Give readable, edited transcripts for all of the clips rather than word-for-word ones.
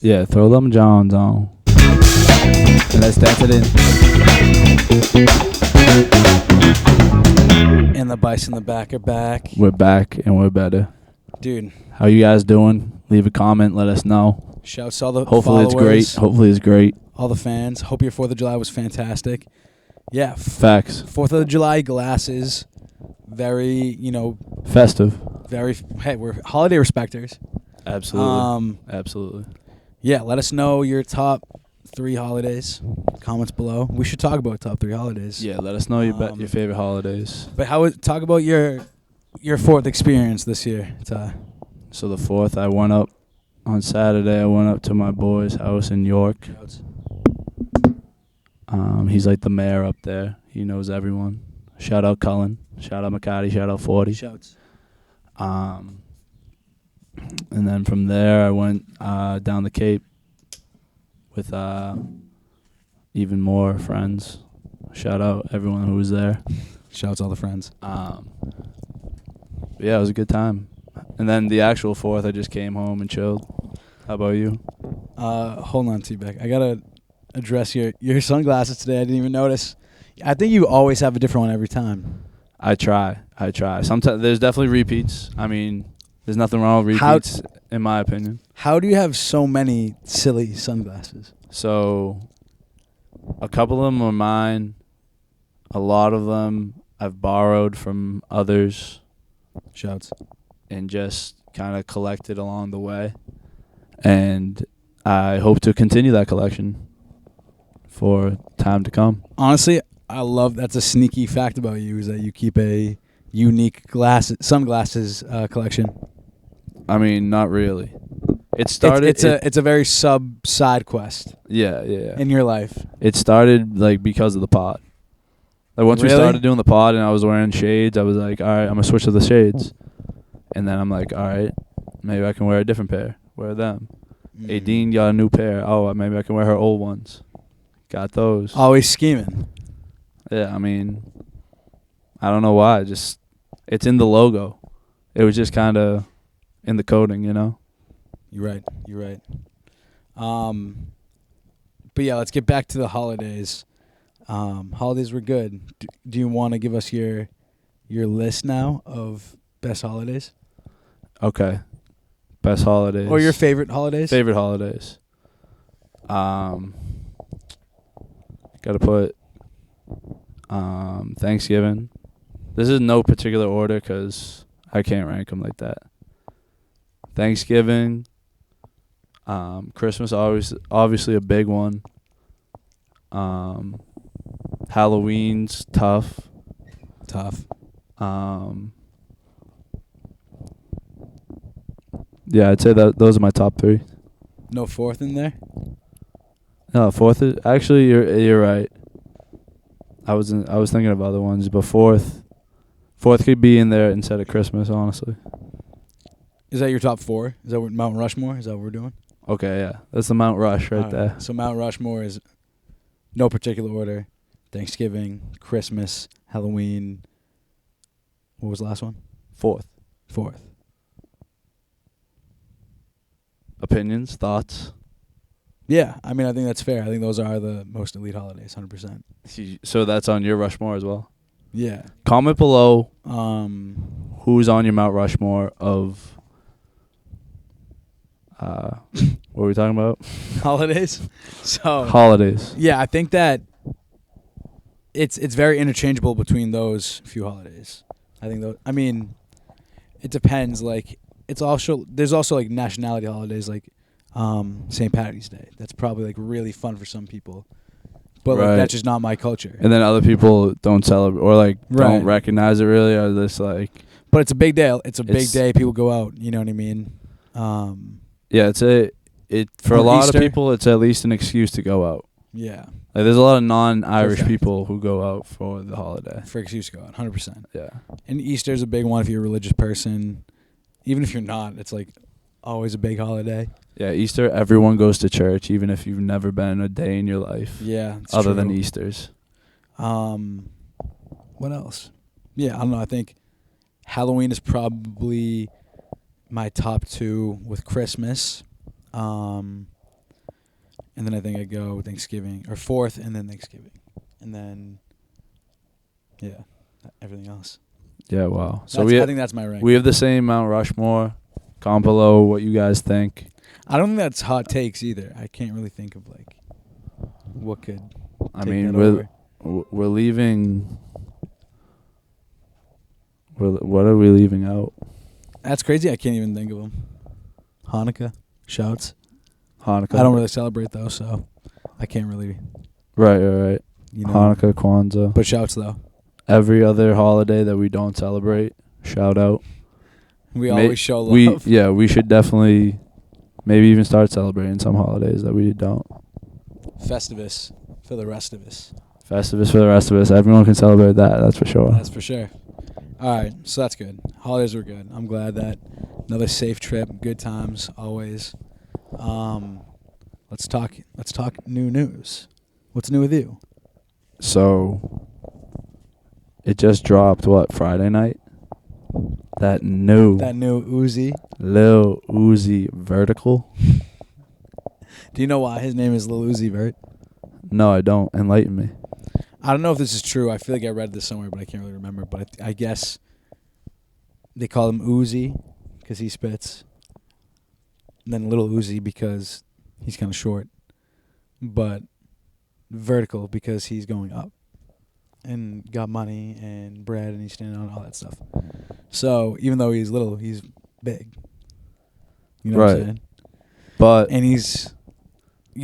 Yeah, throw them Johns on. And let's dance it in. And the Bice in the back are back. We're back and we're better. Dude. How you guys doing? Leave a comment. Let us know. Shouts to all the Hopefully followers. it's great. Hopefully it's great. All the fans. Hope your 4th of July was fantastic. Yeah. Facts. 4th of July glasses. Very, Festive. Hey, we're holiday respecters. Absolutely. Absolutely. Yeah, let us know your top 3 holidays. Comments below. We should talk about top 3 holidays. Yeah, let us know your favorite holidays. But talk about your 4th experience this year, Ty. So the 4th, I went up on Saturday. I went up to my boy's house in York. He's like the mayor up there. He knows everyone. Shout out Cullen. Shout out McCarty. Shout out 40. Shouts. And then from there, I went down the Cape with even more friends. Shout out everyone who was there. Shouts all the friends. Yeah, it was a good time. And then the actual 4th, I just came home and chilled. How about you? Hold on, T-Beck. I got to address your sunglasses today. I didn't even notice. I think you always have a different one every time. I try. Sometimes there's definitely repeats. I mean, there's nothing wrong with repeats, in my opinion. How do you have so many silly sunglasses? So, a couple of them are mine. A lot of them I've borrowed from others. Shouts. And just kind of collected along the way. And I hope to continue that collection for time to come. Honestly, I love that's a sneaky fact about you is that you keep a unique sunglasses collection. I mean, not really. It started. It's a very side quest. Yeah. In your life, it started like because of the pod. Like once we started doing the pod and I was wearing shades, I was like, all right, I'm gonna switch to the shades. And then I'm like, all right, maybe I can wear a different pair. Wear them. Aideen got a new pair. Oh, maybe I can wear her old ones. Got those. Always scheming. Yeah, I mean, I don't know why. Just it's in the logo. It was just kind of in the coding, you know. You're right. But yeah, let's get back to the holidays. Holidays were good. Do you want to give us your list now of best holidays? Okay. Best holidays. Or your favorite holidays? Favorite holidays. Gotta put Thanksgiving. This is no particular order because I can't rank them like that. Thanksgiving. Christmas, obviously a big one. Halloween's tough. Yeah, I'd say that those are my top 3. No 4th in there? No, 4th is actually you're right. I was thinking of other ones, but 4th could be in there instead of Christmas, honestly. Is that your top 4? Is that Mount Rushmore? Is that what we're doing? Okay, yeah. That's the Mount Rush right there. So Mount Rushmore is no particular order. Thanksgiving, Christmas, Halloween. What was the last one? 4th. Opinions, thoughts? Yeah, I mean, I think that's fair. I think those are the most elite holidays, 100%. So that's on your Rushmore as well? Yeah. Comment below who's on your Mount Rushmore of... what were we talking about? Holidays? Holidays. Yeah, I think that it's very interchangeable between those few holidays. I think it depends. Like, there's also like nationality holidays like St. Patty's Day. That's probably like really fun for some people. But like that's just not my culture. And then other people don't celebrate or like don't recognize it really, or this like. But it's a big day. It's a big day. People go out. You know what I mean? Yeah, for a lot of people, it's at least an excuse to go out. Yeah. Like there's a lot of non-Irish people who go out for the holiday. For excuse to go out, 100%. Yeah. And Easter's a big one if you're a religious person. Even if you're not, it's like always a big holiday. Yeah, Easter, everyone goes to church, even if you've never been a day in your life. Yeah, other than Easter's. What else? Yeah, I don't know. I think Halloween is probably my top 2 with Christmas. and then I think I go Thanksgiving or 4th, and then Thanksgiving, and then everything else. Yeah, wow. So I think that's my rank. We have the same Mount Rushmore. Comment below what you guys think. I don't think that's hot takes either. I can't really think of like what could. I mean, we're leaving. What are we leaving out? That's crazy. I can't even think of them. Hanukkah, shouts. Hanukkah. I don't really celebrate though, so I can't really. Right. You know, Hanukkah, Kwanzaa. but shouts though. Every other holiday that we don't celebrate, shout out. We always show love. We should definitely maybe even start celebrating some holidays that we don't. Festivus for the rest of us. Festivus for the rest of us. Everyone can celebrate that. That's for sure. That's for sure. All right, so that's good. Holidays were good. I'm glad that another safe trip, good times always. Let's talk new news. What's new with you? So it just dropped Friday night? That new Uzi. Lil Uzi Vertical. Do you know why his name is Lil Uzi Vert? No, I don't. Enlighten me. I don't know if this is true. I feel like I read this somewhere, but I can't really remember. But I guess they call him Uzi because he spits. And then Little Uzi because he's kind of short. But vertical because he's going up. And got money and bread and he's standing on all that stuff. So even though he's little, he's big. You know what I'm saying? But and you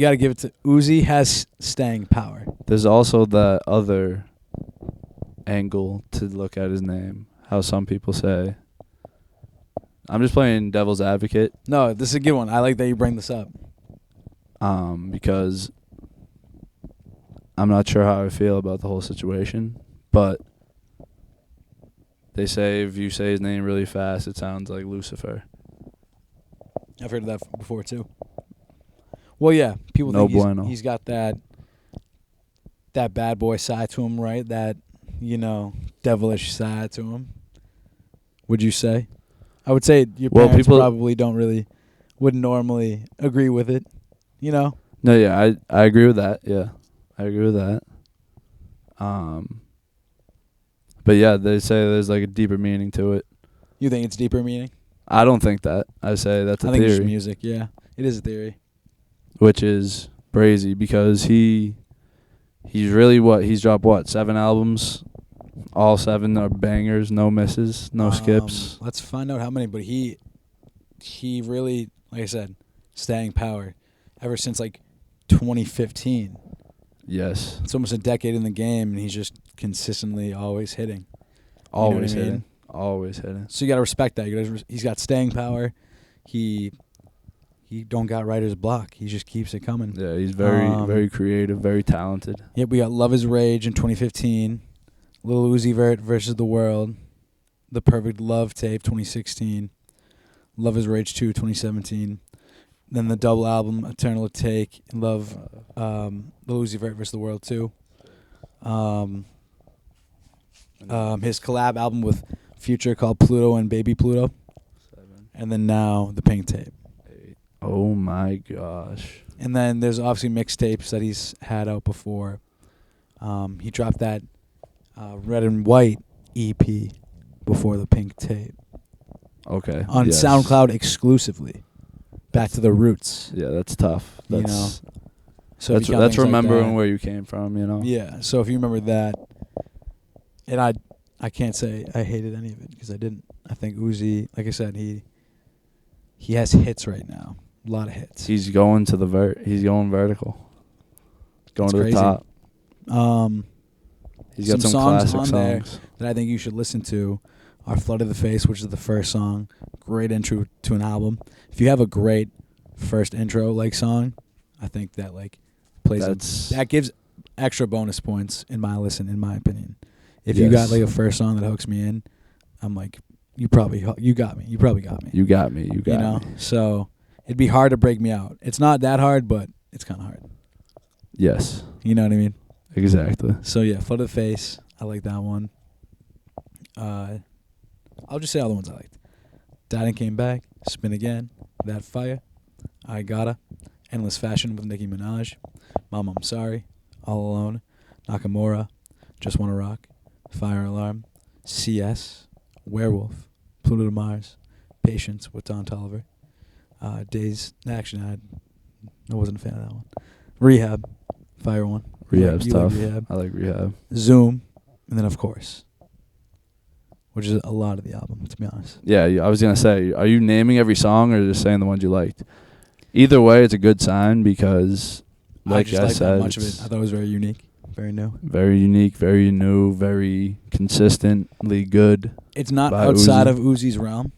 got to give it to Uzi has staying power. There's also the other angle to look at his name. How some people say. I'm just playing devil's advocate. No, this is a good one. I like that you bring this up. Because I'm not sure how I feel about the whole situation, but they say if you say his name really fast, it sounds like Lucifer. I've heard of that before too. Well, yeah, people think he's got that bad boy side to him, right? That, devilish side to him. Would you say? I would say your parents probably wouldn't normally agree with it, No, yeah, I agree with that. Yeah, I agree with that. But yeah, they say there's like a deeper meaning to it. You think it's deeper meaning? I don't think that. I say that's a theory. I think it's music, yeah. It is a theory. Which is crazy because he's really he's dropped 7 albums? All 7 are bangers, no misses, no skips. Let's find out how many, but he really, like I said, staying power ever since like 2015. Yes. It's almost a decade in the game, and he's just consistently always hitting. Always hitting. Always hitting. So you got to respect that. He's got staying power. He don't got writer's block. He just keeps it coming. Yeah, he's very creative, very talented. Yep, we got Love Is Rage in 2015. Lil Uzi Vert versus the World. The Perfect Love Tape 2016. Love Is Rage 2 2017. Then the double album Eternal Take and Love Lil Uzi Vert versus the World 2. His collab album with Future called Pluto and Baby Pluto. 7. And then now the Pink Tape. 8. Oh my gosh. And then there's obviously mixtapes that he's had out before. He dropped that Red and White EP before the Pink Tape. Okay. On SoundCloud exclusively. Back to the roots. Yeah, that's tough. So that's remembering like where you came from, Yeah, so if you remember that, and I can't say I hated any of it because I didn't. I think Uzi, like I said, he has hits right now. A lot of hits. He's going to he's going vertical. Going to crazy. The top. He's got some songs classic on songs there that I think you should listen to are Flood of the Face, which is the first song. Great intro to an album. If you have a great first intro song, I think that plays that gives extra bonus points in my opinion. If you got a first song that hooks me in, I'm like, you probably got me. You probably got me. You got me. Me. So it'd be hard to break me out. It's not that hard, but it's kind of hard. Yes. You know what I mean? Exactly. So yeah, Flood of the Face. I like that one. I'll just say all the ones I liked. Died and Came Back, Spin Again, That Fire, I Gotta, Endless Fashion with Nicki Minaj, Mama I'm Sorry, All Alone, Nakamura, Just Wanna Rock, Fire Alarm, CS, Werewolf, Pluto to Mars, Patience with Don Toliver, Days. Actually, I wasn't a fan of that one. Rehab, Fire One. Rehab's You tough. Like Rehab. I like Rehab. Zoom, and then of course, which is a lot of the album, to be honest. Yeah, I was gonna say, are you naming every song or just saying the ones you liked? Either way, it's a good sign because, like I just I liked said, that much of it. I thought it was very unique, very new. very unique, very new, very consistently good. It's not by outside Uzi. of Uzi's realm.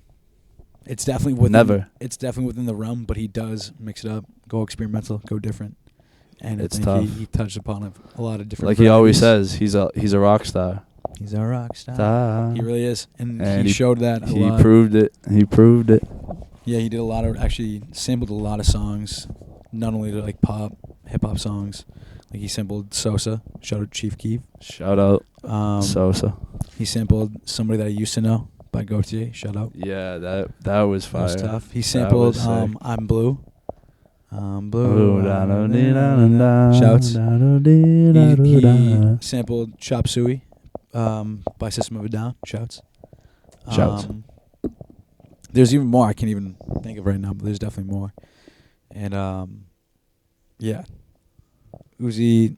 It's definitely within. Never. It's definitely within the realm, but he does mix it up, go experimental, go different, and It's I think tough. he touched upon a lot of different. Like he always varieties. says, he's a rock star. He's a rock star. He really is, and And he showed that a He lot. proved it. He proved it. Yeah, he did a lot of actually sampled a lot of songs, not only to like pop, hip hop songs. Like he sampled Sosa. Shout out Chief Keef. Shout out Sosa. He sampled Somebody That I Used to Know by Gautier. Shout out. Yeah, that was fire. That was tough. He sampled was sick. I'm Blue. I'm Blue. Ooh, da-da-dee-da-da-da, Shouts. He da-da-dee-da-da-da. sampled Chop Suey by System of a Down. Shouts. Shouts. There's even more I can't even think of right now, but there's definitely more. And yeah, Uzi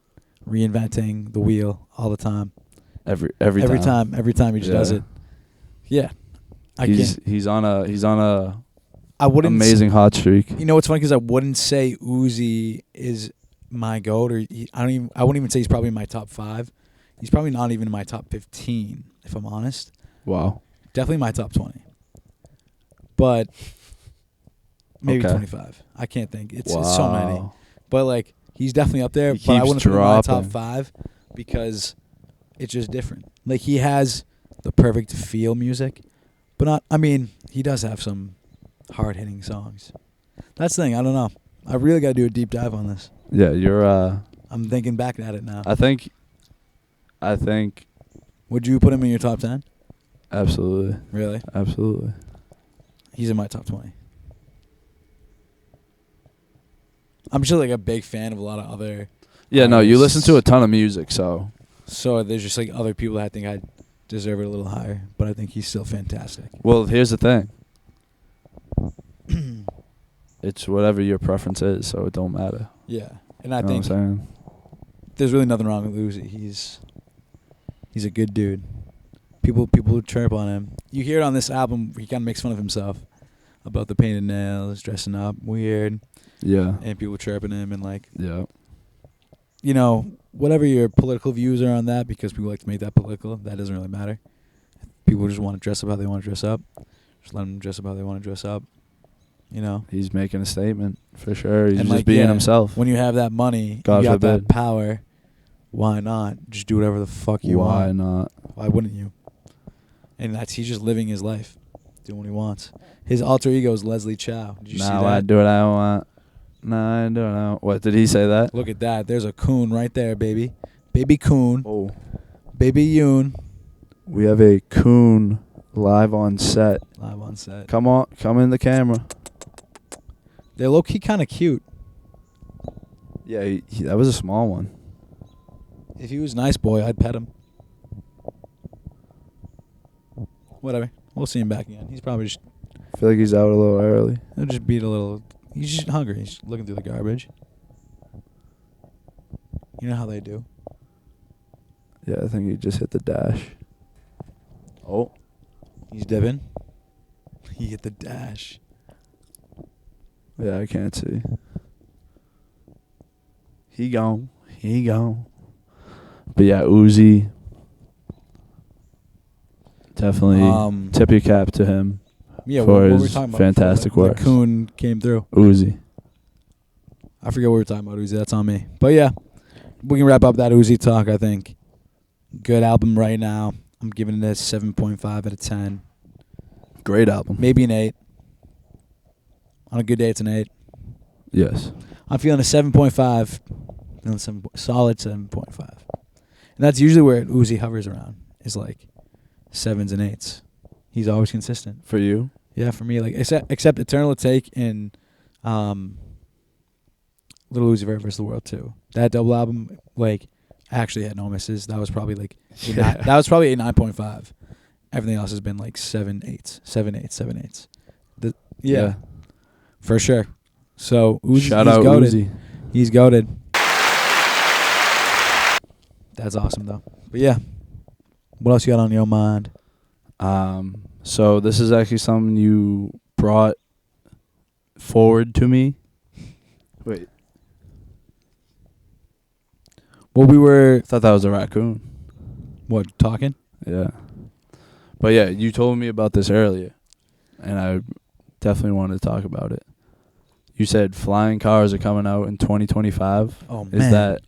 reinventing the wheel all the time. Every time he just does it. Yeah, He's on a I wouldn't amazing hot streak. You know what's funny? Because I wouldn't say Uzi is my GOAT, or I wouldn't even say he's probably in my top 5. He's probably not even in my top 15, if I'm honest. Wow. Definitely my top 20. But maybe Okay. 25. I can't think. It's so many. Wow. But like he's definitely up there. He But I keeps wouldn't put him in my top dropping. 5 because it's just different. Like he has the perfect feel music, but not. I mean, he does have some hard hitting songs. That's the thing. I don't know. I really got to do a deep dive on this. Yeah, you're. I'm thinking back at it now. I think. Would you put him in your top 10? Absolutely. Really? Absolutely. He's in my top 20. I'm just like a big fan of a lot of other. Yeah, no, you listen to a artists. ton of music, so. So there's just like other people that I think I deserve it a little higher, but I think he's still fantastic. Well, here's the thing. It's whatever your preference is, so it don't matter. Yeah, and I You know think what I'm saying? there's really nothing wrong with Uzi. He's a good dude. People chirp on him. You hear it on this album. He kind of makes fun of himself about the painted nails, dressing up weird, Yeah. and people chirping him and like, Yeah. you know, whatever your political views are on that, because people like to make that political. That doesn't really matter. People just want to dress up how they want to dress up. Just let them dress up how they want to dress up. You know. He's making a statement for sure. He's And, just like, being yeah, himself. When you have that money, God you got forbid. that power. Why not just do whatever the fuck you want? Why not? Why wouldn't you? And he's just living his life, doing what he wants. His alter ego is Leslie Chow. Did you see that? I do what I want. No, I don't know. What did he say that? Look at that. There's a coon right there, baby. Baby coon. Oh, Baby Yoon. we have a coon live on set. Live on set. Come on, come in the camera. They're low key kind of cute. Yeah, that was a small one. If he was a nice boy, I'd pet him. Whatever. We'll see him back again. He's probably just. I feel like he's out a little early. He'll just beat a little. He's just hungry. He's looking through the garbage. You know how they do. Yeah, I think he just hit the dash. Oh. He's dipping. He hit the dash. Yeah, I can't see. He gone. But yeah, Uzi. Definitely tip your cap to him. Yeah, for what were we his talking about? fantastic before work. The coon came through. Uzi. I forget what we were talking about, Uzi. That's on me. But yeah, we can wrap up that Uzi talk, I think. Good album right now. I'm giving it a 7.5 out of 10. Great album. Maybe an 8. On a good day, it's an 8. Yes. I'm feeling a 7.5. Solid 7.5. And that's usually where Uzi hovers around, is like 7s and 8s. He's always consistent. For you? Yeah, for me, like except Eternal Take and Lil Uzi Vert versus the World 2. That double album, like, actually had no misses. That was probably like that was probably a 9.5. Everything else has been like 7.8s, 7.8s, 7.8s. Yeah, for sure. So Uzi, shout out goated. Uzi. He's goated. That's awesome though. But yeah, what else you got on your mind? So this is actually something you brought forward to me. Wait. Well, we were I thought that was a raccoon. what talking? Yeah. But yeah, you told me about this earlier, and I definitely wanted to talk about it. You said flying cars are coming out in 2025. Oh man,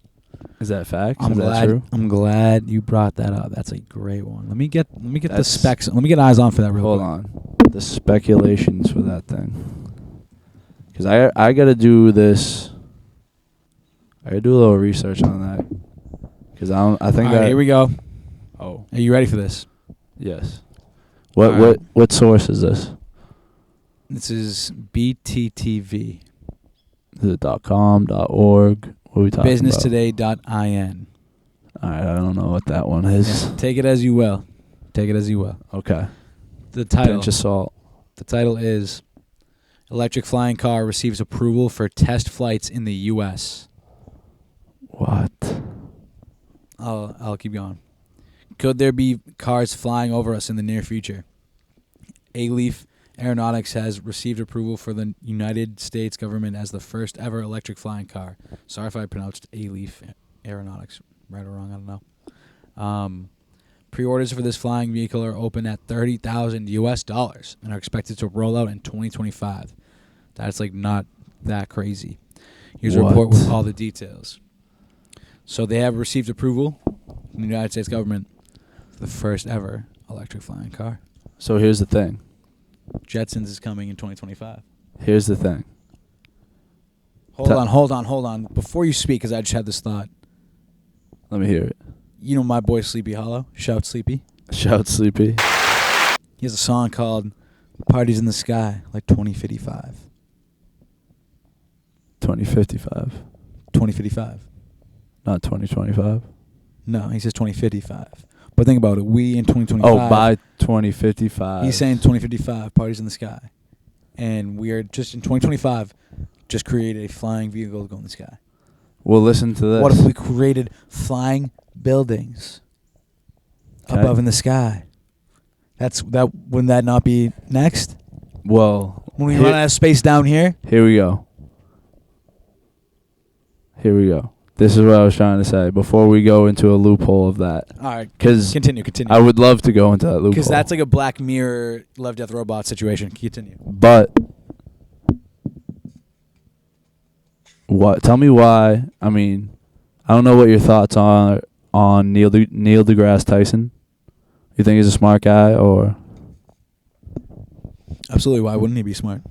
is that fact? I'm is glad. That true? I'm glad you brought that up. That's a great one. Let me get the That's- specs. Let me get eyes on for that real Hold quick. on. The speculations for that thing. Because I got to do this. I got to do a little research on that. Because I think All right, that. here we go. Oh. Are you ready for this? Yes. All right. What source is this? This is BTTV. Is it .com, .org? What are we talking about? BusinessToday.in. All right, I don't know what that one is. Yeah, take it as you will. Take it as you will. Okay. The title. Pinch of salt. The title is Electric Flying Car Receives Approval for Test Flights in the U.S. What? I'll keep going. Could there be cars flying over us in the near future? A-Leaf Aeronautics has received approval for the United States government as the first ever electric flying car. Sorry if I pronounced A-Leaf Aeronautics right or wrong. I don't know. Pre-orders for this flying vehicle are open at $30,000 US and are expected to roll out in 2025. That's like not that crazy. Here's a report with all the details. So they have received approval from the United States government for the first ever electric flying car. So here's the thing. Jetsons is coming in 2025. Here's the thing. Hold on. Before you speak, because I just had this thought. Let me hear it. You know my boy Sleepy Hollow? Shout Sleepy. Shout Sleepy. He has a song called Parties in the Sky, like 2055. 2055. 2055. Not 2025. No, he says 2055. But think about it. We in 2025. Oh, by 2055. He's saying 2055, Parties in the Sky. And we are just in 2025, just created a flying vehicle to go in the sky. Well, listen to this. What if we created flying buildings above in the sky? Wouldn't that not be next? Well, When we run out of space down here? Here we go. This is what I was trying to say before we go into a loophole of that. All right. Because Continue. I would love to go into that loophole. Because that's like a Black Mirror, Love, Death, Robot situation. Continue. But what? Tell me why. I mean, I don't know what your thoughts are on Neil deGrasse Tyson. You think he's a smart guy or? Absolutely. Why wouldn't he be smart?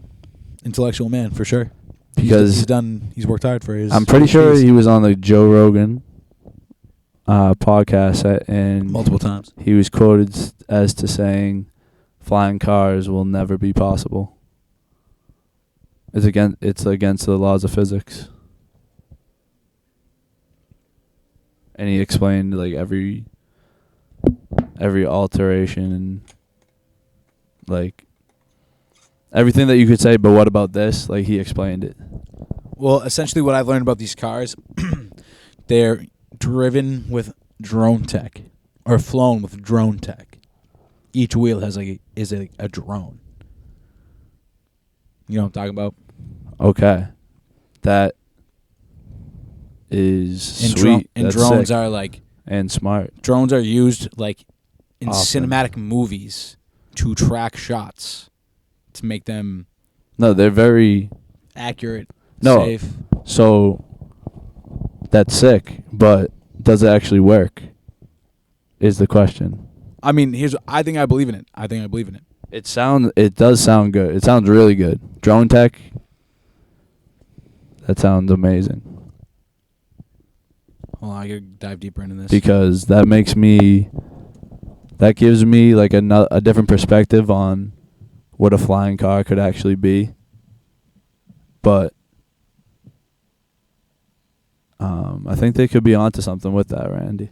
Intellectual man, for sure. Because he's worked hard for his. I'm pretty sure he was on the Joe Rogan podcast and multiple times. He was quoted as to saying, "Flying cars will never be possible. It's against the laws of physics." And he explained like every alteration and like everything that you could say, but what about this? Like he explained it. Well, essentially what I've learned about these cars, they're driven with drone tech or flown with drone tech. Each wheel is a drone. You know what I'm talking about? Okay. That is sweet. And That's drones sick. are like And smart. Drones are used like in Often. cinematic movies to track shots to make them No, they're very accurate, No. safe. So that's sick, but does it actually work? Is the question. I mean, I think I believe in it. It does sound good. It sounds really good. Drone tech. That sounds amazing. Hold on, I gotta dive deeper into this. Because that gives me like a different perspective on what a flying car could actually be. But I think they could be onto something with that, Randy.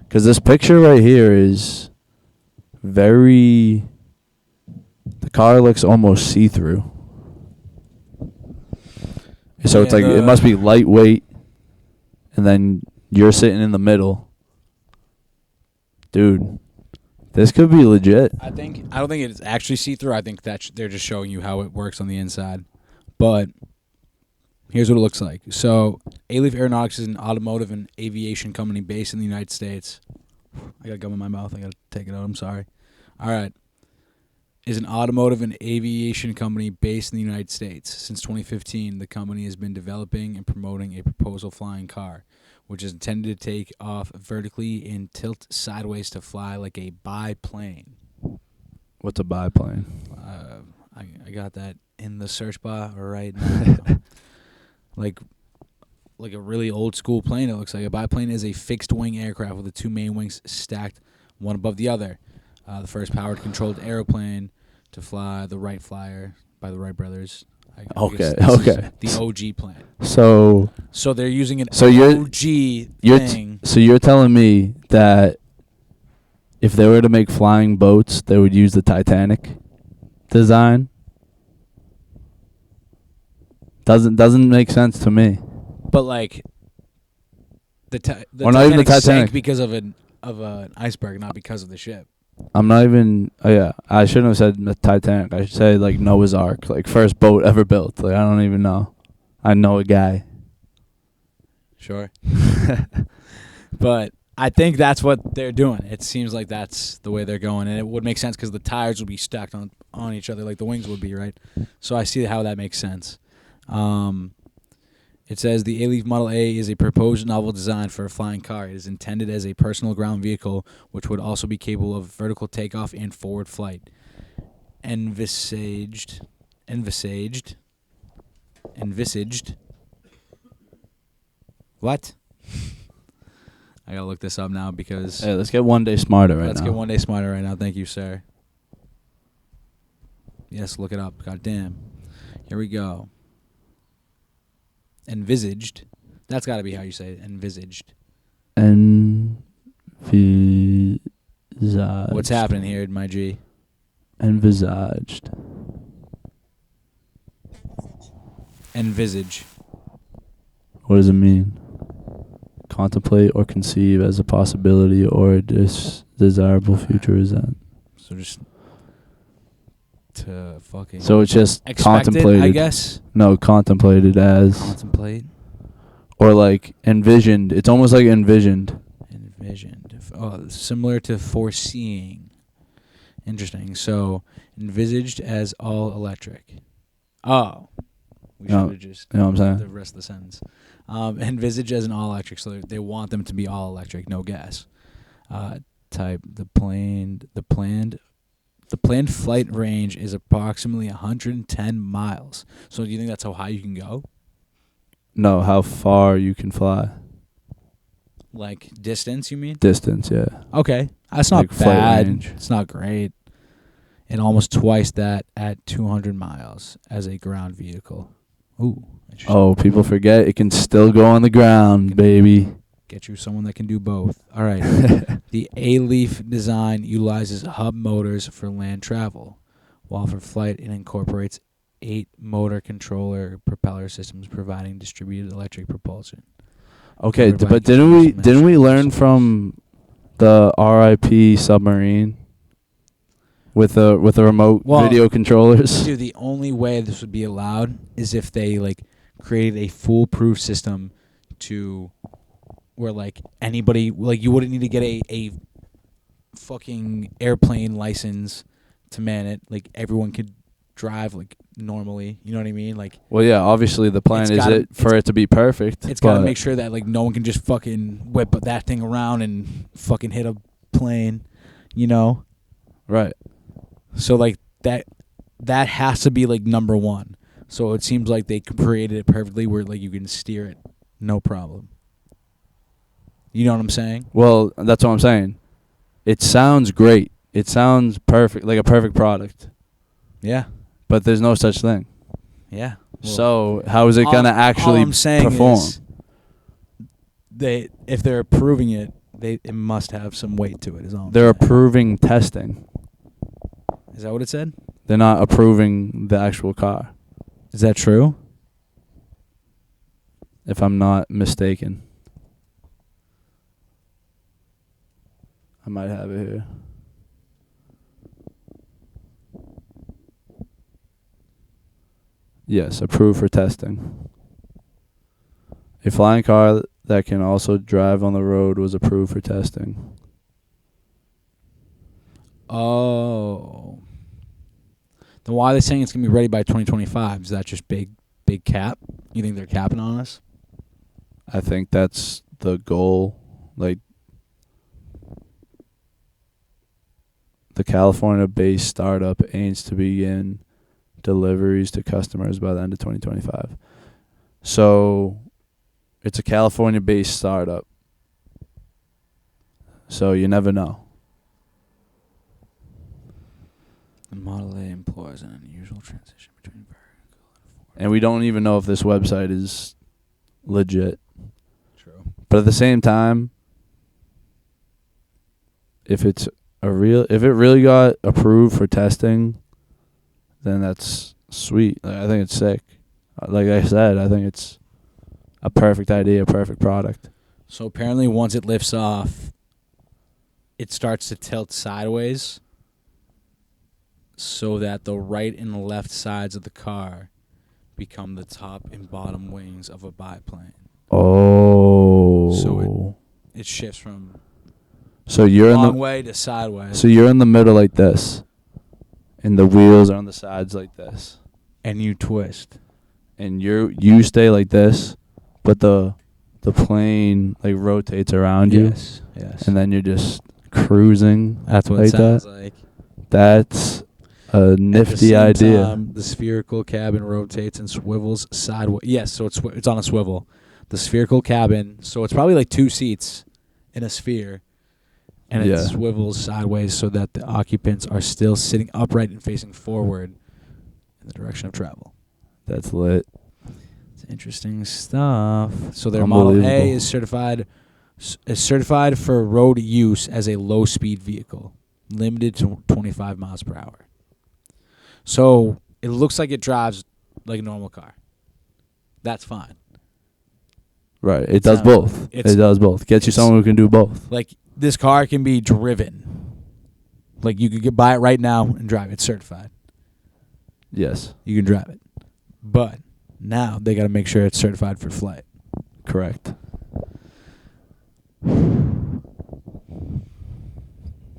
Because this picture right here is very... The car looks almost see-through. So it's like, it must be lightweight, and then you're sitting in the middle. Dude, this could be legit. I don't think it's actually see-through. I think that they're just showing you how it works on the inside. But here's what it looks like. So, A-Leaf Aeronautics is an automotive and aviation company based in the United States. I got gum in my mouth. I got to take it out. I'm sorry. All right. Is an automotive and aviation company based in the United States. Since 2015, the company has been developing and promoting a proposal flying car, which is intended to take off vertically and tilt sideways to fly like a biplane. What's a biplane? I got that in the search bar right now. like a really old school plane, it looks like. A biplane is a fixed wing aircraft with the two main wings stacked one above the other. The first powered controlled airplane to fly the Wright Flyer by the Wright brothers. Okay. The OG plane. So they're using an OG thing. So you're telling me that if they were to make flying boats, they would use the Titanic design? Doesn't make sense to me. But like the or not even the Titanic sank because of an iceberg, not because of the ship. I'm not even... Oh, yeah. I shouldn't have said the Titanic. I should say, like, Noah's Ark. Like, first boat ever built. Like, I don't even know. I know a guy. Sure. But I think that's what they're doing. It seems like that's the way they're going. And it would make sense because the tires would be stacked on each other like the wings would be, right? So I see how that makes sense. It says the A-Leaf Model A is a proposed novel design for a flying car. It is intended as a personal ground vehicle, which would also be capable of vertical takeoff and forward flight. Envisaged. What? I gotta look this up now because... Hey, let's get one day smarter Let's get one day smarter right now. Thank you, sir. Yes, look it up. God damn. Here we go. Envisaged. That's got to be how you say it. Envisaged. Envisaged. What's happening here, my G? Envisaged. Envisage. What does it mean? Contemplate or conceive as a possibility or a desirable future event. So just to fucking... So it's just expected, contemplated. I guess? No, contemplated as... Contemplate? Or like envisioned. It's almost like envisioned. Envisioned. Oh, similar to foreseeing. Interesting. So, envisaged as all electric. Oh. We should have just... You know what I'm saying? The rest of the sentence. Envisage as an all electric, so they want them to be all electric, no gas. Type the planned flight range is approximately 110 miles. So do you think that's how high you can go? No, how far you can fly. Like distance, you mean? Distance, yeah. Okay, that's not like flight bad. range. It's not great. And almost twice that at 200 miles as a ground vehicle. Ooh. Oh, people forget it can still go on the ground, baby. Get you someone that can do both. All right. The A-Leaf design utilizes hub motors for land travel, while for flight it incorporates 8 motor controller propeller systems providing distributed electric propulsion. Okay, but didn't we learn from the RIP submarine with the remote video controllers? Dude, the only way this would be allowed is if they like created a foolproof system to where like anybody, like you wouldn't need to get a fucking airplane license to man it. Like everyone could drive like normally. You know what I mean? Like, well, yeah, obviously the plan is for it to be perfect. It's got to make sure that like no one can just fucking whip that thing around and fucking hit a plane, you know? Right. So like that has to be like number one. So it seems like they created it perfectly where like you can steer it no problem. You know what I'm saying? Well, that's what I'm saying. It sounds great. It sounds perfect, like a perfect product. Yeah. But there's no such thing. Yeah. Well, so how is it going to actually perform? if they're approving it, it must have some weight to it. Is all. They're approving testing. Is that what it said? They're not approving the actual car. Is that true? If I'm not mistaken. I might have it here. Yes, approved for testing. A flying car that can also drive on the road was approved for testing. Oh. Then why are they saying it's going to be ready by 2025? Is that just big cap? You think they're capping on us? I think that's the goal. Like, the California-based startup aims to begin deliveries to customers by the end of 2025. So, it's a California-based startup. So, you never know. The Model A employs an unusual transition between vertical and forward. And we don't even know if this website is legit. True. But at the same time, if it really got approved for testing, then that's sweet. Like, I think it's sick. Like I said, I think it's a perfect idea, a perfect product. So apparently once it lifts off, it starts to tilt sideways so that the right and the left sides of the car become the top and bottom wings of a biplane. Oh. So it shifts from you're long way to sideways. So you're in the middle like this, and the wheels are on the sides like this. And you twist. And you stay like this, but the plane like rotates around you. Yes. And then you're just cruising. That's what like it sounds that. like. That's a nifty At the same idea. time, the spherical cabin rotates and swivels sideways. Yes, so it's on a swivel. The spherical cabin, so it's probably like 2 seats in a sphere, and it swivels sideways so that the occupants are still sitting upright and facing forward in the direction of travel. That's lit. It's interesting stuff. So their Model A is certified for road use as a low-speed vehicle, limited to 25 miles per hour. So it looks like it drives like a normal car. That's fine. Right. It does both. It does both. Gets you someone who can do both. Like, this car can be driven. Like, you could buy it right now and drive it. It's certified. Yes. You can drive it. But now they got to make sure it's certified for flight. Correct.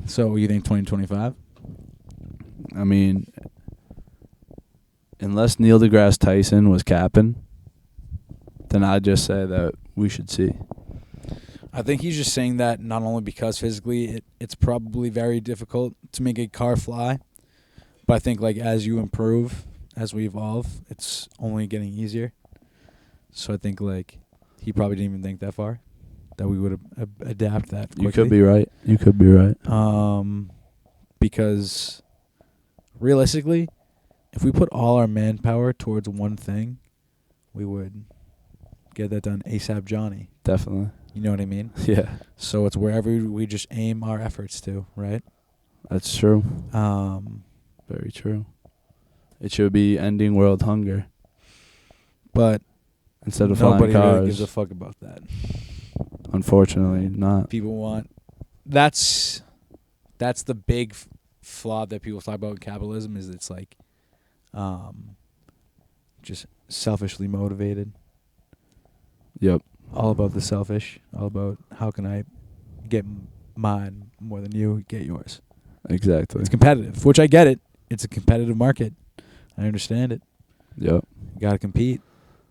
So you think 2025? I mean, unless Neil deGrasse Tyson was capping, then I'd just say that we should see. I think he's just saying that not only because physically it's probably very difficult to make a car fly, but I think like as you improve, as we evolve, it's only getting easier. So I think like he probably didn't even think that far, that we would adapt that quickly. You could be right. You could be right. Because realistically, if we put all our manpower towards one thing, we would get that done ASAP Johnny. Definitely. You know what I mean? Yeah. So it's wherever we just aim our efforts to, right? That's true. Very true. It should be ending world hunger. But instead of flying cars. Nobody really gives a fuck about that. Unfortunately, not. People want... That's the big flaw that people talk about in capitalism, is it's like just selfishly motivated. Yep. All about the selfish. All about how can I get mine more than you get yours. Exactly. It's competitive, which I get it. It's a competitive market. I understand it. Yep. You got to compete,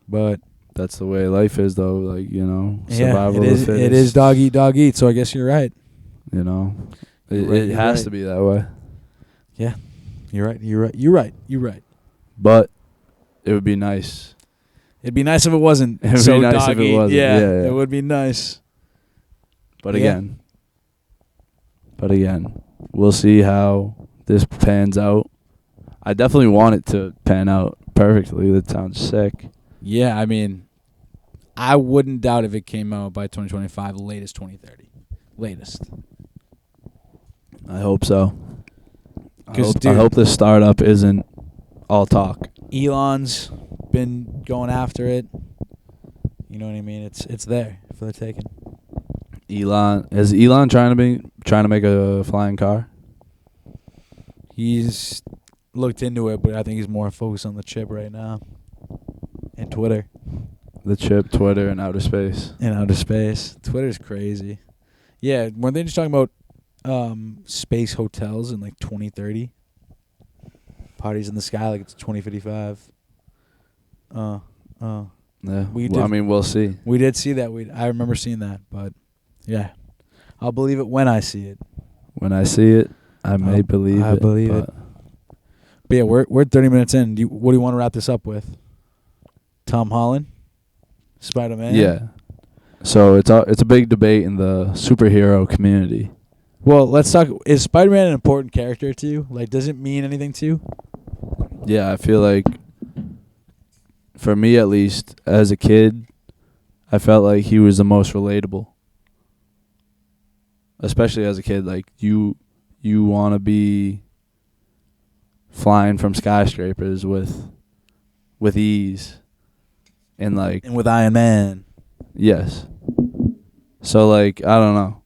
but that's the way life is, though. Like, you know, survival of the fittest. It is dog eat. So I guess you're right. You know, it has to be that way. Yeah, you're right. But it would be nice. It'd be nice if it wasn't. It would so be nice dog if it eat. wasn't. Yeah, yeah, it would be nice. But again, we'll see how this pans out. I definitely want it to pan out perfectly. That sounds sick. Yeah, I mean, I wouldn't doubt if it came out by 2025, latest 2030. Latest. I hope so. I 'Cause, hope, dude, I hope this startup isn't all talk. Elon's been going after it. You know what I mean? It's there for the taking. Elon trying to make a flying car? He's looked into it, but I think he's more focused on the chip right now. And Twitter. The chip, Twitter, and outer space. In outer space. Twitter's crazy. Yeah, weren't they just talking about space hotels in like 2030? Parties in the sky like it's 2055. Yeah. We Well, I did- mean, we'll see. We did see that. I remember seeing that, but yeah. I'll believe it when I see it. When I see it, I may believe it. I believe it. But yeah, we're 30 minutes in. What do you want to wrap this up with? Tom Holland? Spider-Man? Yeah. So it's a big debate in the superhero community. Well, let's talk. Is Spider-Man an important character to you? Like, does it mean anything to you? Yeah, I feel like, for me at least, as a kid, I felt like he was the most relatable. Especially as a kid, like you want to be flying from skyscrapers with ease, and like, And with Iron Man. yes. So like, I don't know.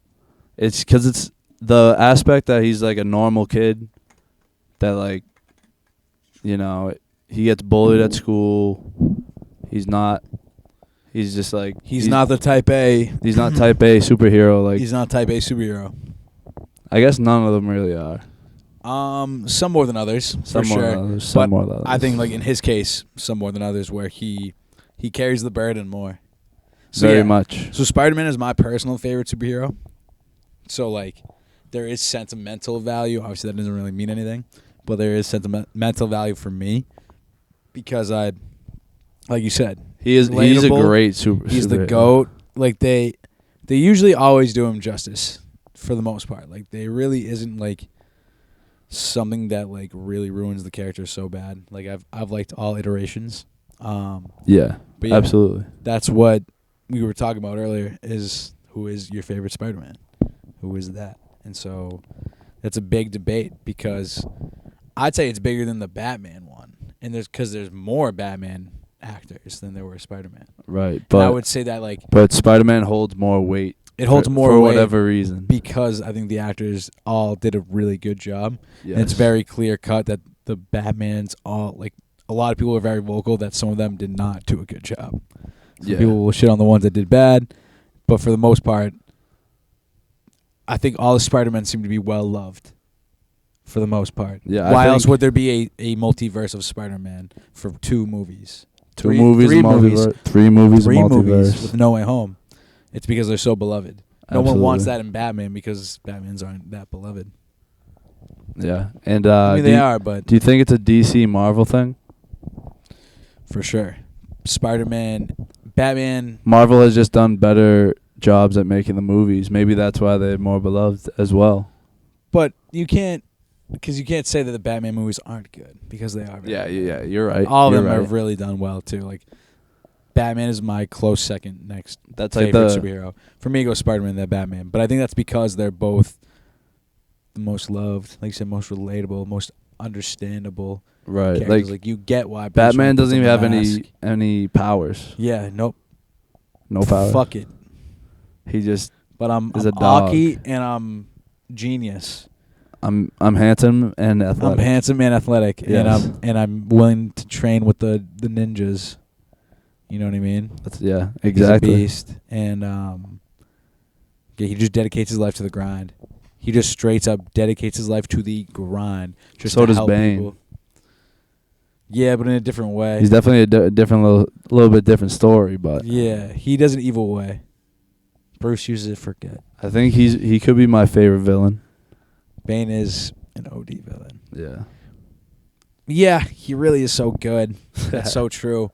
It's 'cause it's the aspect that he's like a normal kid that, like, you know, he gets bullied at school. He's just like He's not the type A. He's not type A superhero. Like, He's not type A superhero. I guess none of them really are. Some more than others, Some for more sure. than others. Some But more than others. I think, like in his case, some more than others, where he carries the burden more. So, very yeah. much. So Spider-Man is my personal favorite superhero. So like, there is sentimental value. Obviously, that doesn't really mean anything, but there is sentimental value for me because like you said, He's a relatable. great He's the superhero. GOAT. Like they usually always do him justice for the most part. Like they really isn't like something that like really ruins the character so bad. Like I've liked all iterations. Yeah, But yeah, absolutely. that's what we were talking about earlier. Is who is your favorite Spider-Man? Who is that? And so that's a big debate because I'd say it's bigger than the Batman one, and there's more Batman actors than there were Spider-Man. Right, But I but would say that like Spider-Man holds more weight. it holds more for weight whatever reason. because I think the actors all did a really good job. Yes. And it's very clear cut that the Batmans all like a lot of people are very vocal that some of them did not do a good job. Some Yeah. people will shit on the ones that did bad, but for the most part, I think all the Spider-Men seem to be well loved. For the most part. Yeah. Why I else think would there be a multiverse of Spider-Man for 2 movies? three movies, three a multiverse, 3 movies, a Three multiverse. movies with No Way Home. It's because they're so beloved. No one wants Absolutely. that in Batman because Batmans aren't that beloved. Yeah, and I mean, they are, but do you think it's a DC Marvel thing? for sure. Spider-Man, Batman. Marvel has just done better jobs at making the movies. Maybe that's why they're more beloved as well. But you can't say that the Batman movies aren't good because they are. Yeah, you're right. All of You're them right. have really done well too. Like Batman is my close second next That's like favorite the superhero. For me, it goes Spider-Man, then Batman. But I think that's because they're both the most loved, like you said, most relatable, most understandable right. characters. Like You get why Bruce Batman Wayne puts doesn't even on have the mask. any powers. Yeah, nope. No powers. Fuck it. He just But I'm is a dog. Aki and I'm genius. I'm handsome and athletic. I'm handsome and athletic, Yes. and I'm willing to train with the ninjas. You know what I mean? Yeah, exactly. He's a beast, and yeah, he just dedicates his life to the grind. He just straight up dedicates his life to the grind. Just So to does help Bane. people. Yeah, but in a different way. He's definitely a different little bit different story, but Yeah, he does an evil way. Bruce uses it for good. I think he could be my favorite villain. Bane is an OD villain. Yeah. Yeah, he really is so good. That's so true.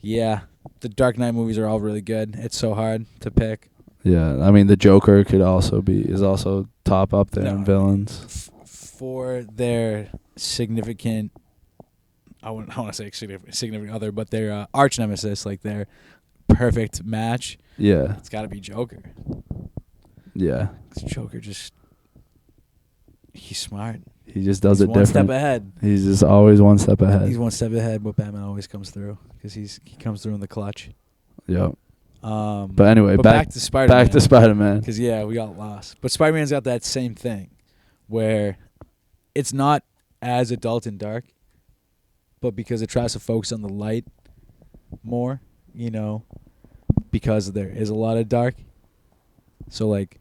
Yeah, the Dark Knight movies are all really good. It's so hard to pick. Yeah, I mean the Joker is also top up there in villains. For their significant, I don't want to say significant other, but their arch nemesis, like their perfect match, Yeah. it's got to be Joker. Yeah. 'Cause Joker he's smart. He just does He's it one different. step ahead. He's just always one step ahead. He's one step ahead, but Batman always comes through because he comes through in the clutch. Yep. But anyway, back to Spider-Man. Back to Spider-Man. Because, yeah, we got lost. But Spider-Man's got that same thing where it's not as adult and dark, but because it tries to focus on the light more, because there is a lot of dark. So, like,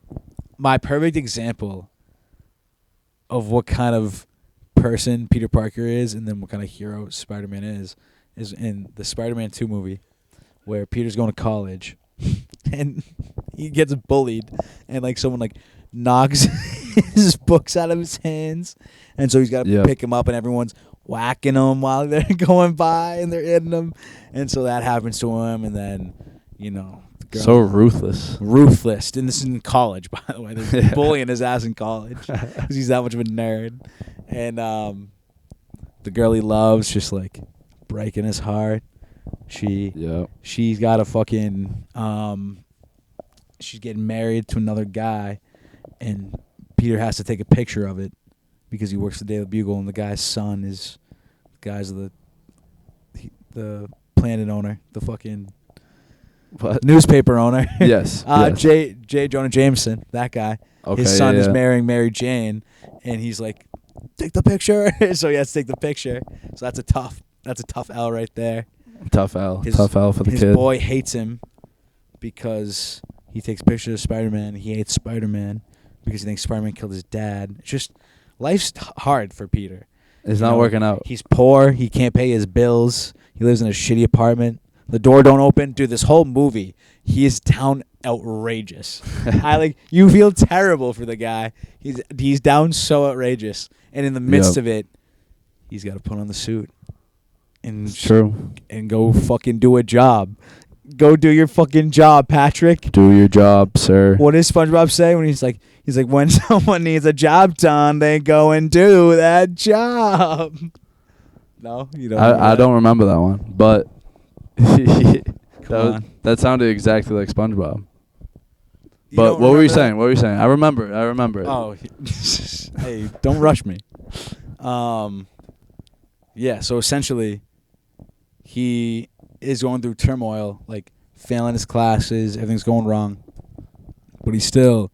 my perfect example of what kind of person Peter Parker is and then what kind of hero Spider-Man is in the Spider-Man 2 movie where Peter's going to college and he gets bullied and like someone like knocks his books out of his hands and so he's got to pick him up and everyone's whacking him while they're going by and they're hitting him and so that happens to him and then the girl, so ruthless and this is in college by the way they're bullying his ass in college because he's that much of a nerd and the girl he loves just like breaking his heart. She's got a fucking she's getting married to another guy and Peter has to take a picture of it because he works for the Daily Bugle and the guy's son is the planet owner, the fucking newspaper owner. Yes. J. Jonah Jameson, that guy. Okay, his son is marrying Mary Jane and he's like, take the picture. So he has to take the picture. So that's a tough L right there. Tough L for the kid. His boy hates him because he takes pictures of Spider-Man. He hates Spider-Man because he thinks Spider-Man killed his dad. It's just life's hard for Peter. It's not working out. He's poor. He can't pay his bills. He lives in a shitty apartment. The door don't open. Dude, this whole movie, he is down outrageous. You feel terrible for the guy. He's down so outrageous. And in the midst of it, he's got to put on the suit. And it's true. And go fucking do a job. Go do your fucking job, Patrick. Do your job, sir. What does SpongeBob say when he's like, when someone needs a job done, they go and do that job. No, you don't. I don't remember that one, but that sounded exactly like SpongeBob. But what were you saying? What were you saying? I remember it. Oh, hey, don't rush me. Yeah, so essentially, he is going through turmoil, like failing his classes, everything's going wrong, but he's still.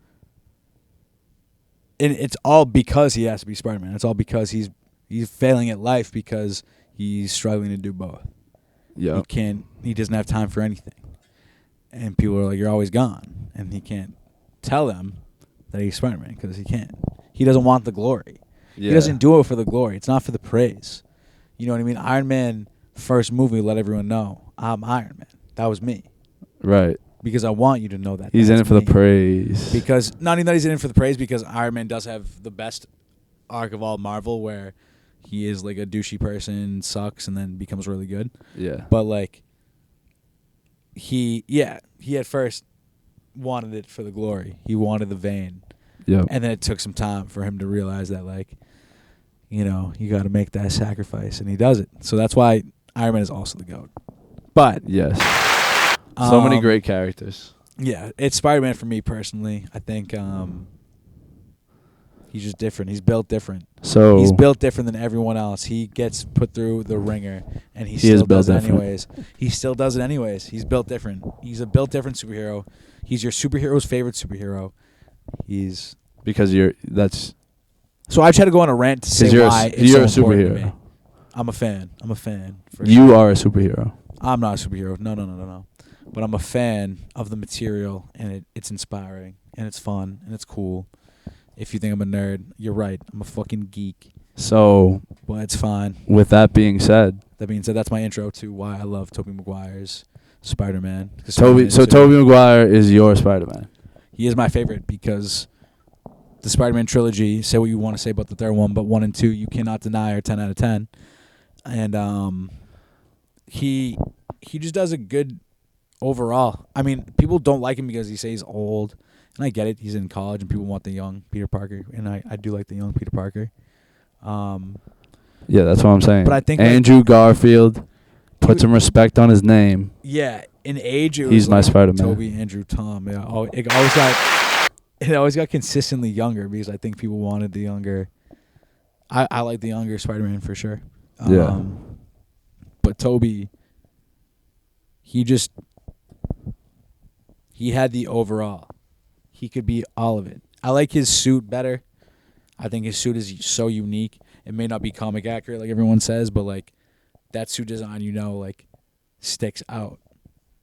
And it's all because he has to be Spider-Man. It's all because he's failing at life because he's struggling to do both. Yeah. He doesn't have time for anything. And people are like, you're always gone. And he can't tell them that he's Spider-Man because he can't. He doesn't want the glory. Yeah. He doesn't do it for the glory. It's not for the praise. You know what I mean? Iron Man first movie let everyone know, I'm Iron Man. That was me. Right. Because I want you to know that. He's in it for the praise. Because, not even that he's in it for the praise, because Iron Man does have the best arc of all Marvel where he is like a douchey person, sucks, and then becomes really good. Yeah. But like, he at first wanted it for the glory. He wanted the vein. Yeah. And then it took some time for him to realize that, like, you got to make that sacrifice, and he does it. So that's why Iron Man is also the GOAT. But yes. So many great characters. Yeah, it's Spider-Man for me personally. I think he's just different. He's built different. So he's built different than everyone else. He gets put through the ringer, and he still does it anyways. He still does it anyways. He's built different. He's a built different superhero. He's your superhero's favorite superhero. So I try to go on a rant to say why it's so important to me. I'm a fan. You are a superhero. I'm not a superhero. No. But I'm a fan of the material, and it's inspiring, and it's fun, and it's cool. If you think I'm a nerd, you're right. I'm a fucking geek. So, but it's fine. With that being said, that's my intro to why I love Tobey Maguire's Spider-Man. Tobey Maguire is your Spider-Man. He is my favorite because the Spider-Man trilogy, say what you want to say about the third one, but 1 and 2 you cannot deny are 10 out of 10. And he just does a good overall. I mean, people don't like him because he says he's old. And I get it. He's in college and people want the young Peter Parker. And I do like the young Peter Parker. Yeah, that's what I'm saying. But I think Andrew Garfield, put some respect on his name. Yeah. in age, it He's was my like Spider-Man. Toby, Andrew, Tom. Yeah, it always got consistently younger because I think people wanted the younger. I like the younger Spider-Man for sure. Yeah. But Toby, he had the overall. He could be all of it. I like his suit better. I think his suit is so unique. It may not be comic accurate like everyone says, but like that suit design, like sticks out.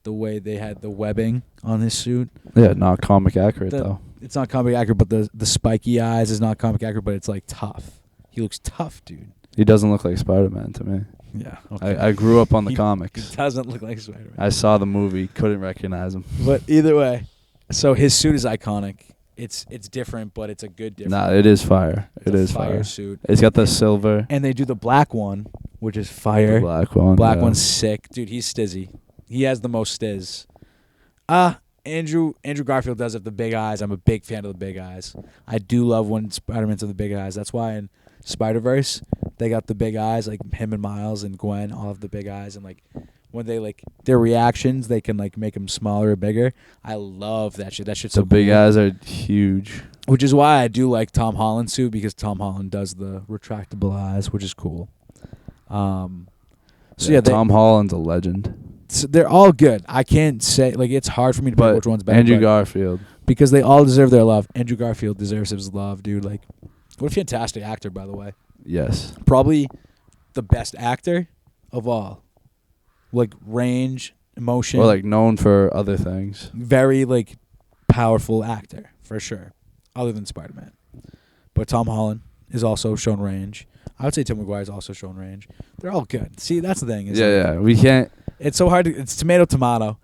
The way they had the webbing on his suit. Yeah, not comic accurate though. It's not comic accurate, but the spiky eyes is not comic accurate, but it's like tough. He looks tough, dude. He doesn't look like Spider-Man to me. Yeah. Okay. I grew up on the comics. He doesn't look like Spider-Man. I saw the movie, couldn't recognize him. But either way, so his suit is iconic. It's different, but it's a good different. Nah, it is fire. It is fire suit. It's got the silver. And they do the black one, which is fire. The black one. Black one's sick. Dude, he's stizzy. He has the most stiz. Andrew Garfield does have the big eyes. I'm a big fan of the big eyes. I do love when Spider-Man's have the big eyes. That's why in Spider-Verse, they got the big eyes, like him and Miles and Gwen all have the big eyes. And like when they like their reactions, they can like make them smaller or bigger. I love that shit. That shit's so The big cool. eyes are huge. Which is why I do like Tom Holland's suit, because Tom Holland does the retractable eyes, which is cool. Tom Holland's a legend. So they're all good. I can't say, like, it's hard for me to pick which one's better. Andrew Garfield. Because they all deserve their love. Andrew Garfield deserves his love, dude. Like, what a fantastic actor, by the way. Yes. Probably the best actor of all. Like, range, emotion. Or, like, known for other things. Very, like, powerful actor, for sure. Other than Spider-Man. But Tom Holland is also shown range. I would say Tim McGuire's also shown range. They're all good. See, that's the thing. Yeah. We can't. It's so hard to. It's tomato. Tomato.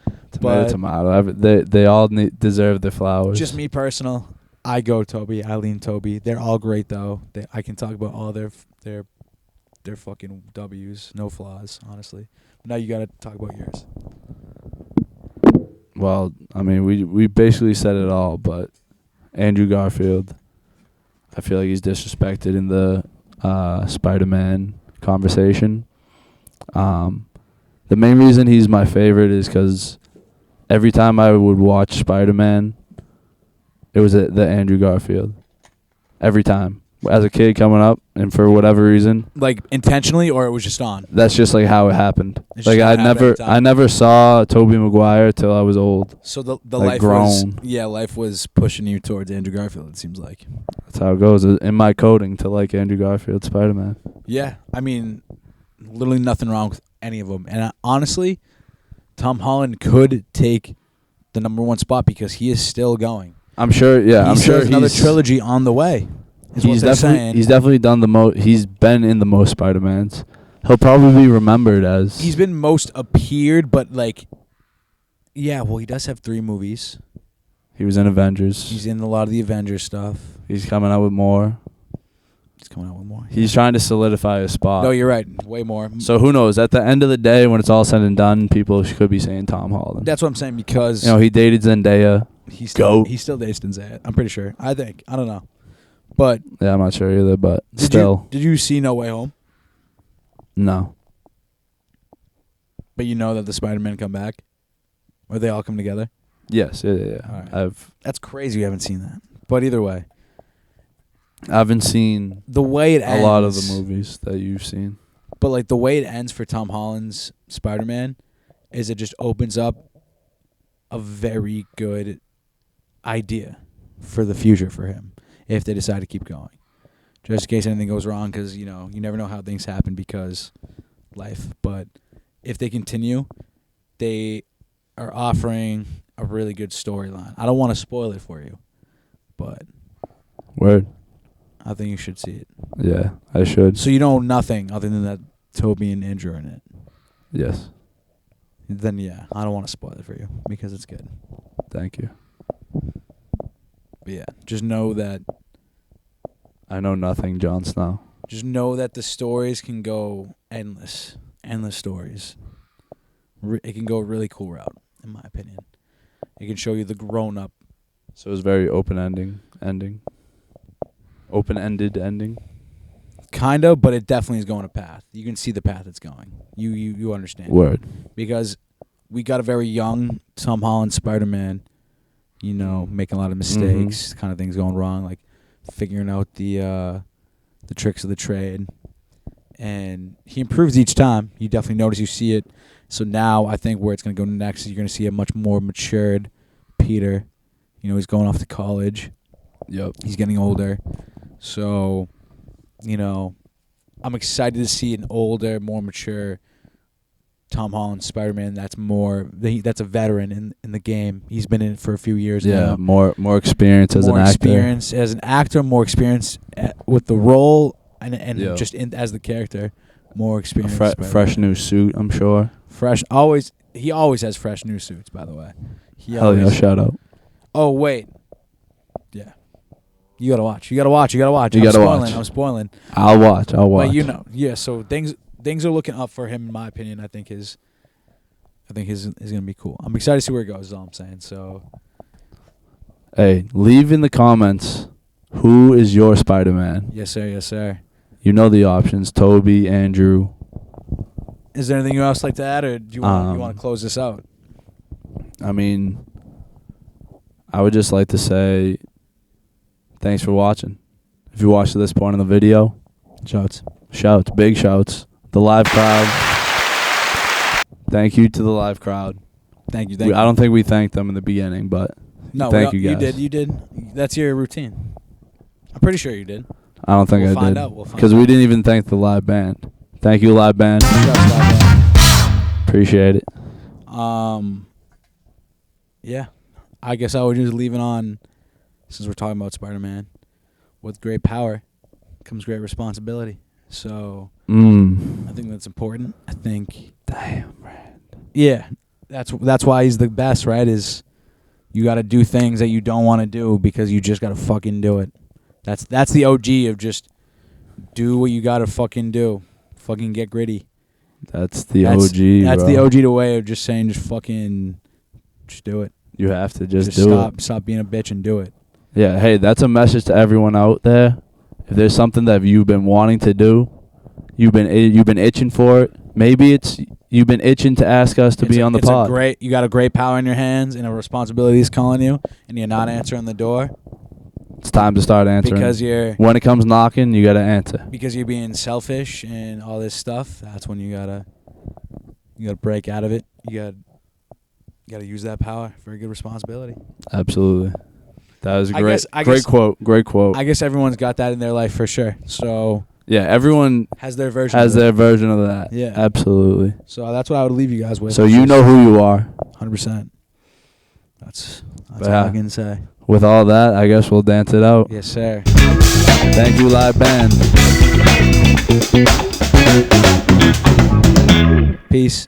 They all deserve their flowers. Just me personal. I go Toby. I lean Toby. They're all great though. I can talk about all their fucking W's. No flaws, honestly. But now you got to talk about yours. Well, I mean, we basically said it all, but Andrew Garfield, I feel like he's disrespected in the Spider-Man conversation. The main reason he's my favorite is because every time I would watch Spider-Man, it was the Andrew Garfield. Every time. As a kid coming up, and for whatever reason. Like intentionally, or it was just on? That's just like how it happened. Like I never saw Tobey Maguire till I was old. So the like life was pushing you towards Andrew Garfield, it seems like. That's how it goes in my coding to like Andrew Garfield Spider-Man. Yeah, I mean, literally nothing wrong with any of them. And honestly, Tom Holland could take the number one spot because he is still going. I'm sure. Yeah, I'm sure another trilogy on the way. He's definitely done the most. He's been in the most Spider-Mans. He'll probably be remembered as. He's been most appeared, but like, yeah. Well, he does have 3 movies. He was in Avengers. He's in a lot of the Avengers stuff. He's coming out with more. He's trying to solidify his spot. No, you're right. Way more. So who knows? At the end of the day, when it's all said and done, people could be saying Tom Holland. That's what I'm saying, because he dated Zendaya. He still dates Zendaya. I'm pretty sure. I think. I don't know. But yeah, I'm not sure either. But did you see No Way Home? No. But you know that the Spider-Man come back, or they all come together. Yes. Yeah. Right. That's crazy. You haven't seen that. But either way, I haven't seen the way it ends, a lot of the movies that you've seen. But like the way it ends for Tom Holland's Spider-Man is it just opens up a very good idea for the future for him if they decide to keep going. Just in case anything goes wrong, because, you never know how things happen because life. But if they continue, they are offering a really good storyline. I don't want to spoil it for you, but Word. I think you should see it. Yeah, I should. So you know nothing other than that Toby and Andrew are in it? Yes. Then yeah, I don't want to spoil it for you because it's good. Thank you. But yeah, just know that. I know nothing, Jon Snow. Just know that the stories can go endless stories. It can go a really cool route, in my opinion. It can show you the grown-up. So it's very open-ended ending. Kind of, but it definitely is going a path. You can see the path it's going. You understand. Word. Because we got a very young Tom Holland Spider-Man, you know, making a lot of mistakes, kind of things going wrong, like figuring out the tricks of the trade. And he improves each time. You definitely notice, you see it. So now I think where it's going to go next is you're going to see a much more matured Peter. You know, he's going off to college. Yep. He's getting older. So, you know, I'm excited to see an older, more mature Tom Holland Spider-Man that's that's a veteran in the game. He's been in it for a few years now. Yeah, more experience as an actor. More experience as an actor, more experience with the role, and just as the character. More experience. Fresh new suit, I'm sure. He always has fresh new suits, by the way. Hell yeah, shout out. Oh, wait. Yeah. You gotta watch. I'm spoiling. I'll watch. But you know, yeah. So things are looking up for him, in my opinion. I think his gonna be cool. I'm excited to see where it goes. Is all I'm saying. So, hey, leave in the comments who is your Spider-Man. Yes, sir. Yes, sir. You know the options: Toby, Andrew. Is there anything else like to add, or do you want to close this out? I mean, I would just like to say thanks for watching. If you watched to this point in the video, shouts, big shouts. The live crowd. Thank you to the live crowd. Thank you. I don't think we thanked them in the beginning, but thank you guys. You did. That's your routine. I'm pretty sure you did. I don't think I did. Because we didn't even thank the live band. Thank you, live band. Appreciate it. Yeah. I guess I would just leave it on, since we're talking about Spider-Man. With great power comes great responsibility. So I think that's important. I think. Damn, man. Yeah. That's why he's the best, right? Is you got to do things that you don't want to do because you just got to fucking do it. That's the OG of just do what you got to fucking do. Fucking get gritty. That's the OG, That's bro. the OG way of just saying just do it. You have to just do it. Stop being a bitch and do it. Yeah, hey, that's a message to everyone out there. If there's something that you've been wanting to do, you've been itching for it. Maybe it's you've been itching to ask us to be on the pod. You got a great power in your hands and a responsibility is calling you, and you're not answering the door. It's time to start answering. Because when it comes knocking, you gotta answer. Because you're being selfish and all this stuff. That's when you gotta break out of it. You gotta use that power for a good responsibility. Absolutely. That was a great quote. I guess everyone's got that in their life for sure. So yeah, everyone has their version of that. Yeah. Absolutely. So that's what I would leave you guys with. So you know who you are. 100%. That's all I can say. With all that, I guess we'll dance it out. Yes, sir. Thank you, live band. Peace.